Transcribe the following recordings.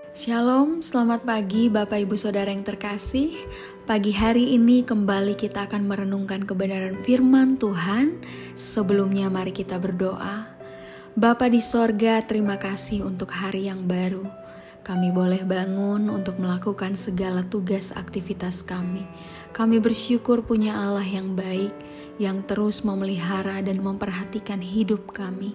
Shalom, selamat pagi Bapak Ibu Saudara yang terkasih. Pagi hari ini kembali kita akan merenungkan kebenaran firman Tuhan. Sebelumnya mari kita berdoa. Bapa di sorga, terima kasih untuk hari yang baru. Kami boleh bangun untuk melakukan segala tugas aktivitas kami. Kami bersyukur punya Allah yang baik, yang terus memelihara dan memperhatikan hidup kami.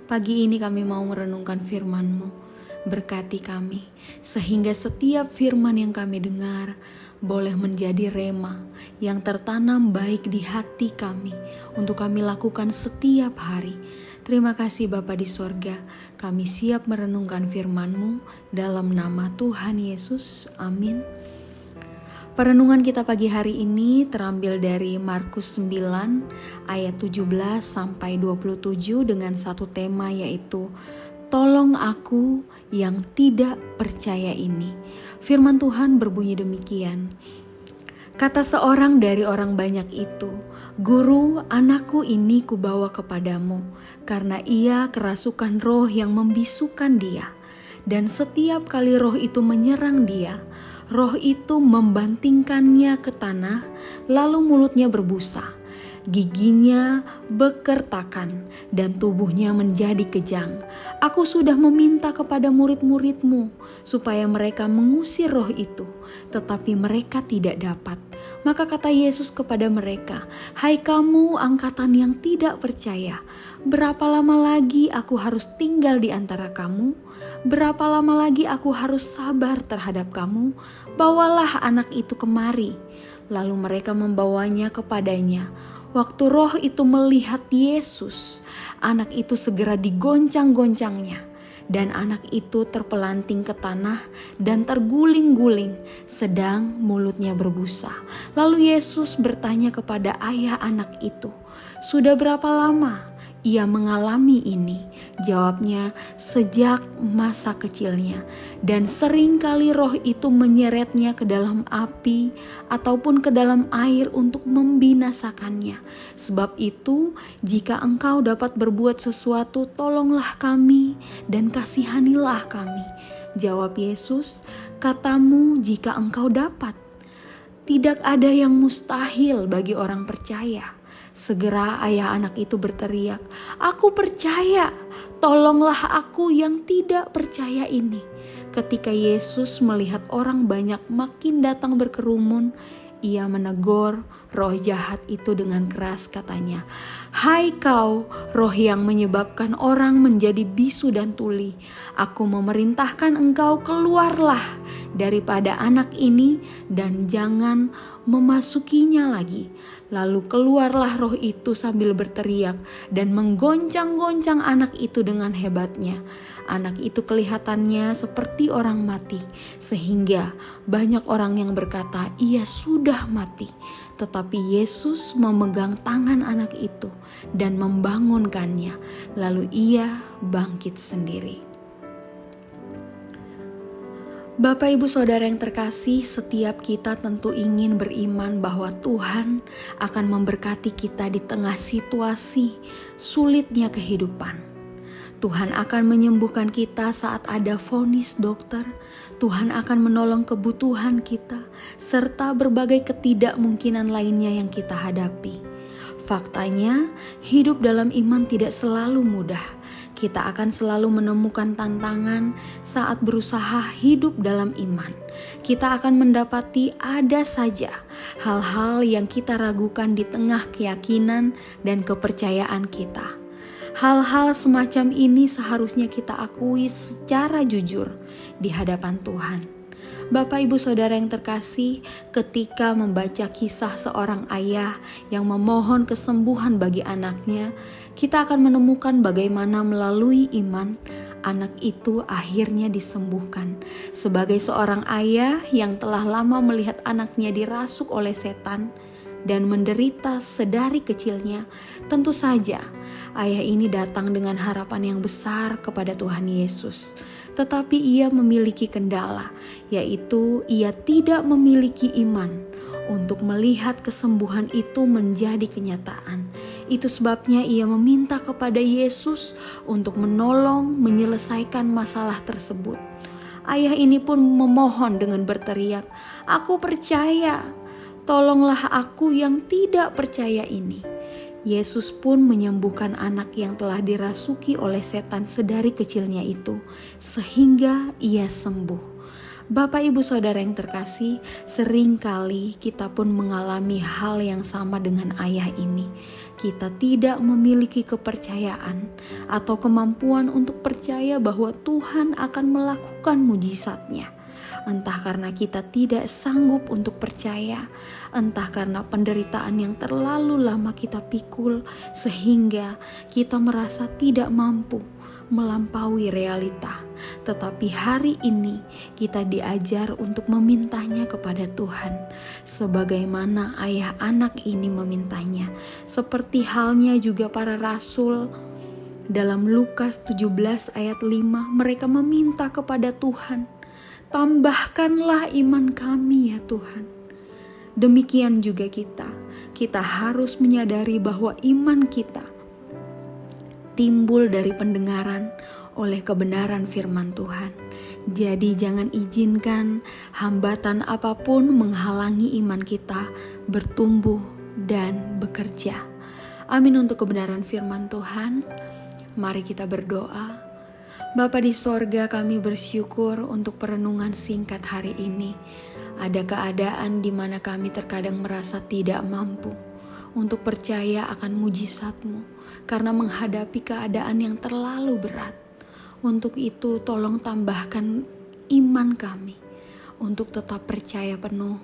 Pagi ini kami mau merenungkan firman-Mu. Berkati kami, sehingga setiap firman yang kami dengar boleh menjadi rema yang tertanam baik di hati kami untuk kami lakukan setiap hari. Terima kasih Bapa di sorga, kami siap merenungkan firman-Mu dalam nama Tuhan Yesus, amin. Perenungan kita pagi hari ini terambil dari Markus 9 ayat 17 sampai 27 dengan satu tema yaitu Tolong aku yang tidak percaya ini. Firman Tuhan berbunyi demikian. Kata seorang dari orang banyak itu, Guru, anakku ini kubawa kepadamu, karena ia kerasukan roh yang membisukan dia. Dan setiap kali roh itu menyerang dia, roh itu membantingkannya ke tanah, lalu mulutnya berbusa. Giginya bekertakan dan tubuhnya menjadi kejang. Aku sudah meminta kepada murid-murid-Mu supaya mereka mengusir roh itu, tetapi mereka tidak dapat. Maka kata Yesus kepada mereka, Hai kamu angkatan yang tidak percaya, berapa lama lagi aku harus tinggal di antara kamu? Berapa lama lagi aku harus sabar terhadap kamu? Bawalah anak itu kemari. Lalu mereka membawanya kepadanya. Waktu roh itu melihat Yesus, anak itu segera digoncang-goncangnya, dan anak itu terpelanting ke tanah dan terguling-guling, sedang mulutnya berbusa. Lalu Yesus bertanya kepada ayah anak itu, "Sudah berapa lama ia mengalami ini?" Jawabnya, "Sejak masa kecilnya, dan seringkali roh itu menyeretnya ke dalam api ataupun ke dalam air untuk membinasakannya. Sebab itu, jika engkau dapat berbuat sesuatu, tolonglah kami dan kasihanilah kami." Jawab Yesus, "Katamu jika engkau dapat. Tidak ada yang mustahil bagi orang percaya." Segera ayah anak itu berteriak, "Aku percaya, tolonglah aku yang tidak percaya ini." Ketika Yesus melihat orang banyak makin datang berkerumun, ia menegur roh jahat itu dengan keras, katanya, "Hai kau, roh yang menyebabkan orang menjadi bisu dan tuli, aku memerintahkan engkau keluarlah daripada anak ini dan jangan memasukinya lagi." Lalu keluarlah roh itu sambil berteriak dan menggoncang-goncang anak itu dengan hebatnya. Anak itu kelihatannya seperti orang mati, sehingga banyak orang yang berkata, "Ia sudah mati." Tetapi Yesus memegang tangan anak itu dan membangunkannya, lalu ia bangkit sendiri. Bapak Ibu Saudara yang terkasih, setiap kita tentu ingin beriman bahwa Tuhan akan memberkati kita di tengah situasi sulitnya kehidupan. Tuhan akan menyembuhkan kita saat ada vonis dokter. Tuhan akan menolong kebutuhan kita, serta berbagai ketidakmungkinan lainnya yang kita hadapi. Faktanya, hidup dalam iman tidak selalu mudah. Kita akan selalu menemukan tantangan saat berusaha hidup dalam iman. Kita akan mendapati ada saja hal-hal yang kita ragukan di tengah keyakinan dan kepercayaan kita. Hal-hal semacam ini seharusnya kita akui secara jujur di hadapan Tuhan. Bapak Ibu Saudara yang terkasih, ketika membaca kisah seorang ayah yang memohon kesembuhan bagi anaknya, kita akan menemukan bagaimana melalui iman, anak itu akhirnya disembuhkan. Sebagai seorang ayah yang telah lama melihat anaknya dirasuk oleh setan dan menderita sedari kecilnya, tentu saja ayah ini datang dengan harapan yang besar kepada Tuhan Yesus. Tetapi ia memiliki kendala, yaitu ia tidak memiliki iman untuk melihat kesembuhan itu menjadi kenyataan. Itu sebabnya ia meminta kepada Yesus untuk menolong menyelesaikan masalah tersebut. Ayah ini pun memohon dengan berteriak, "Aku percaya, tolonglah aku yang tidak percaya ini." Yesus pun menyembuhkan anak yang telah dirasuki oleh setan sedari kecilnya itu, sehingga ia sembuh. Bapak Ibu Saudara yang terkasih, seringkali kita pun mengalami hal yang sama dengan ayah ini. Kita tidak memiliki kepercayaan atau kemampuan untuk percaya bahwa Tuhan akan melakukan mujizatnya. Entah karena kita tidak sanggup untuk percaya, entah karena penderitaan yang terlalu lama kita pikul sehingga kita merasa tidak mampu melampaui realita. Tetapi hari ini kita diajar untuk memintanya kepada Tuhan, sebagaimana ayah anak ini memintanya. Seperti halnya juga para rasul dalam Lukas 17 ayat 5, mereka meminta kepada Tuhan, "Tambahkanlah iman kami ya Tuhan." Demikian juga kita harus menyadari bahwa iman kita timbul dari pendengaran oleh kebenaran firman Tuhan. Jadi jangan izinkan hambatan apapun menghalangi iman kita bertumbuh dan bekerja. Amin untuk kebenaran firman Tuhan. Mari kita berdoa. Bapa di sorga, kami bersyukur untuk perenungan singkat hari ini. Ada keadaan di mana kami terkadang merasa tidak mampu untuk percaya akan mujizat-Mu karena menghadapi keadaan yang terlalu berat. Untuk itu tolong tambahkan iman kami untuk tetap percaya penuh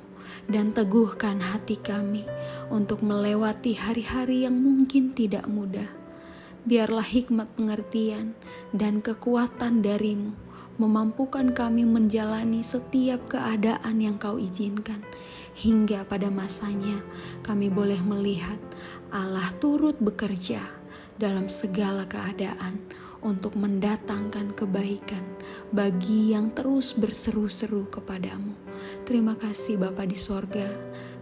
dan teguhkan hati kami untuk melewati hari-hari yang mungkin tidak mudah. Biarlah hikmat pengertian dan kekuatan dari-Mu memampukan kami menjalani setiap keadaan yang Kau izinkan, hingga pada masanya kami boleh melihat Allah turut bekerja dalam segala keadaan untuk mendatangkan kebaikan bagi yang terus berseru-seru kepadamu. Terima kasih Bapa di sorga.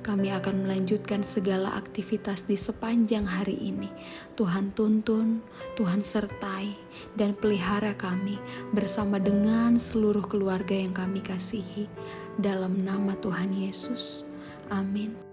Kami akan melanjutkan segala aktivitas di sepanjang hari ini. Tuhan tuntun, Tuhan sertai, dan pelihara kami bersama dengan seluruh keluarga yang kami kasihi. Dalam nama Tuhan Yesus. Amin.